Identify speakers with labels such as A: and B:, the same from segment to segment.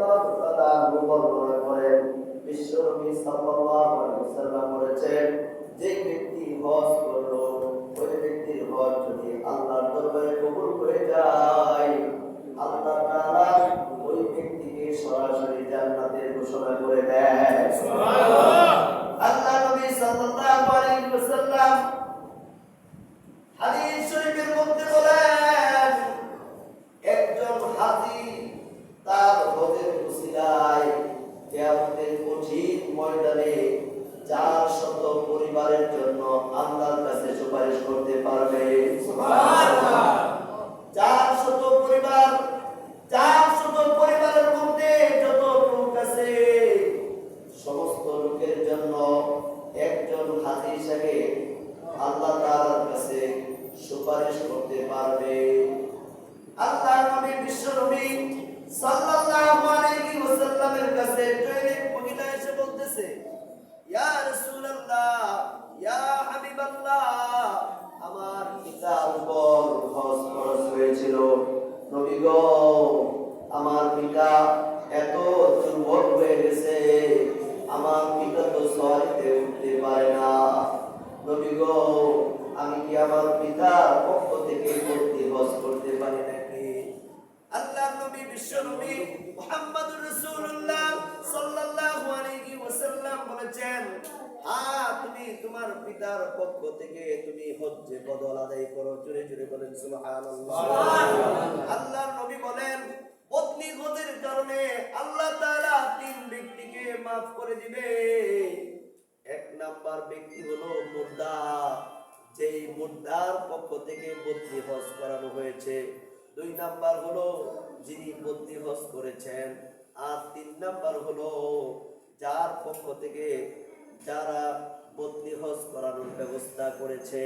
A: রাদিয়াল্লাহু তাআলা আনহু বর্ণনা করেন, বিশ্বনবী সাল্লাল্লাহু আলাইহি ওয়াসাল্লাম বলেছেন, যে ব্যক্তি হজ করলো, ওই ব্যক্তির হজ যদি আল্লাহর দরবারে কবুল হয়ে যায়, আল্লাহ তাআলা ওই ব্যক্তিকে সরাসরি জান্নাতের ঘোষণা করে দেয়। সুবহানাল্লাহ। আল্লাহ নবী সাল্লাল্লাহু আলাইহি ওয়াসাল্লাম হাদিস শরীফের মধ্যে বলেন, একজন হাজী তার হজের উসিলায় কিয়ামতের কঠিন ময়দানে 400 পরিবারের জন্য আল্লাহর কাছে সুপারিশ করতে পারবে। সুবহানাল্লাহ। 400 পরিবার, 400 পরিবারের মধ্যে যত লোক আছে, সমস্ত লোকের জন্য একজন হাজী হিসেবে আল্লাহ তাআলার কাছে সুপারিশ করতে পারবে। আল্লাহর নবী বিশ্বনবী সাল্লাল্লাহু আলাইহি ওয়াসাল্লামের কাছে এক মহিলা এসে বলতেছে, ইয়া রাসূলুল্লাহ, ইয়া হাবিবাল্লাহ, আমার পিতার উপর হজ ফরজ হয়েছিল। নবী গো, আমার পিতা এত দুর্বল হয়ে গেছে, আমার পিতা তো সওয়ারিতে উঠতে পারে না। নবী গো, আমি কি আমার পিতার পক্ষ থেকে ভর্তি হজ করতে পারি নাকি? আল্লাহর নবী বিশ্বনবী মুহাম্মদুর রাসূলুল্লাহ সাল্লাল্লাহু আলাইহি ওয়াসাল্লাম বলেছেন, হ্যাঁ, তুমি তোমার পিতার পক্ষ থেকে তুমি হজ্জে বদল আদায় করো। জোরে জোরে বলেন সুবহানাল্লাহ। আল্লাহর নবী বলেন, পত্নী হজের কারণে আল্লাহ তাআলা 3 ব্যক্তিকে maaf করে দিবে। এক নাম্বার ব্যক্তি হলো মুর্দা, যেই মুর্দার পক্ষ থেকে বদলি হজ করানো হয়েছে। 2 নাম্বার হলো যিনি বদলি হজ করেছেন। আর 3 নাম্বার হলো যার পক্ষ থেকে যারা বদলি হজ করানোর ব্যবস্থা করেছে।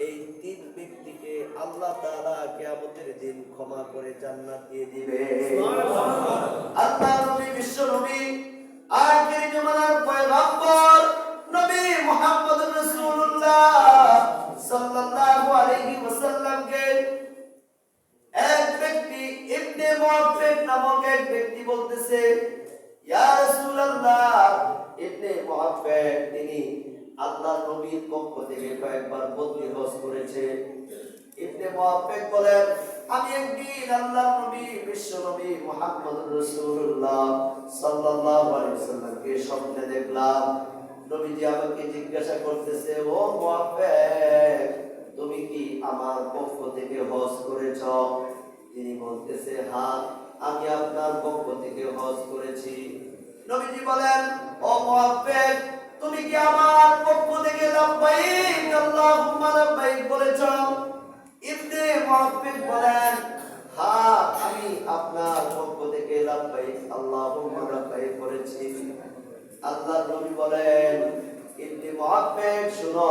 A: এই 3 ব্যক্তিকে আল্লাহ তাআলা কিয়ামতের দিন ক্ষমা করে জান্নাত দিয়ে দিবে। সুবহানাল্লাহ। আল্লাহ নবী বিশ্বনবী আখির জামানার পয়গম্বর নবী মুহাম্মদুর রাসূলুল্লাহ সাল্লাল্লাহু আলাইহি ওয়াসাল্লামকে এক ব্যক্তি ইবনে মুআফফিক নামক এক ব্যক্তি বলতেছে, ইয়া রাসূলুল্লাহ, ইবনে মুআফফিক তিনি আল্লাহর নবীর পক্ষ থেকে কয়েকবার বদলি হজ করেছে। ইবনে মুআফফিক বলেন, আমি একদিন আল্লাহর নবী বিশ্বনবী মুহাম্মদুর রাসূলুল্লাহ সাল্লাল্লাহু আলাইহি ওয়াসাল্লামকে স্বপ্নে দেখলাম। নবীজি আমাকে জিজ্ঞাসা করতেছে, ও মুআফফিক, তুমি কি আমার পক্ষ থেকে হজ করেছ? তিনি বলতেছে, হ্যাঁ, আমি আপনার পক্ষ থেকে হজ করেছি। নবীজি বলেন, ও মুআফফিক, তুমি কি আমার পক্ষ থেকে লাব্বাইক আল্লাহুম্মা লাব্বাইক বলেছ? ইবনে মুআফফিক বলেন, হ্যাঁ, আমি আপনার পক্ষ থেকে লাব্বাইক আল্লাহুম্মা লাব্বাইক বলেছি। আল্লাহর নবী বলেন, ইবনে মুআফফিক, শুনো,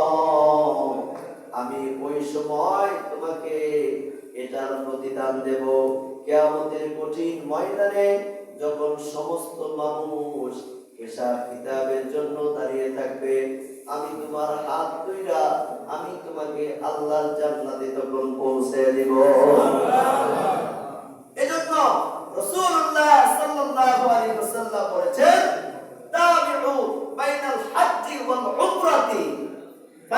A: আমি ওই সময় তোমাকে এটার প্রতিদান দেব। কিয়ামতের কঠিন ময়দানে যখন সমস্ত মানুষ হিসাব কিতাবের জন্য দাঁড়িয়ে থাকবে, আমি তোমার হাত ধইরা আমি তোমাকে আল্লাহর জান্নাতে তখন পৌঁছে দিব। সুবহানাল্লাহ। এজন্য রাসূলুল্লাহ সাল্লাল্লাহু আলাইহি ওয়াসাল্লাম বলেছেন, তাবিউ বাইনাল হজ্জি ওয়াল উমরাতি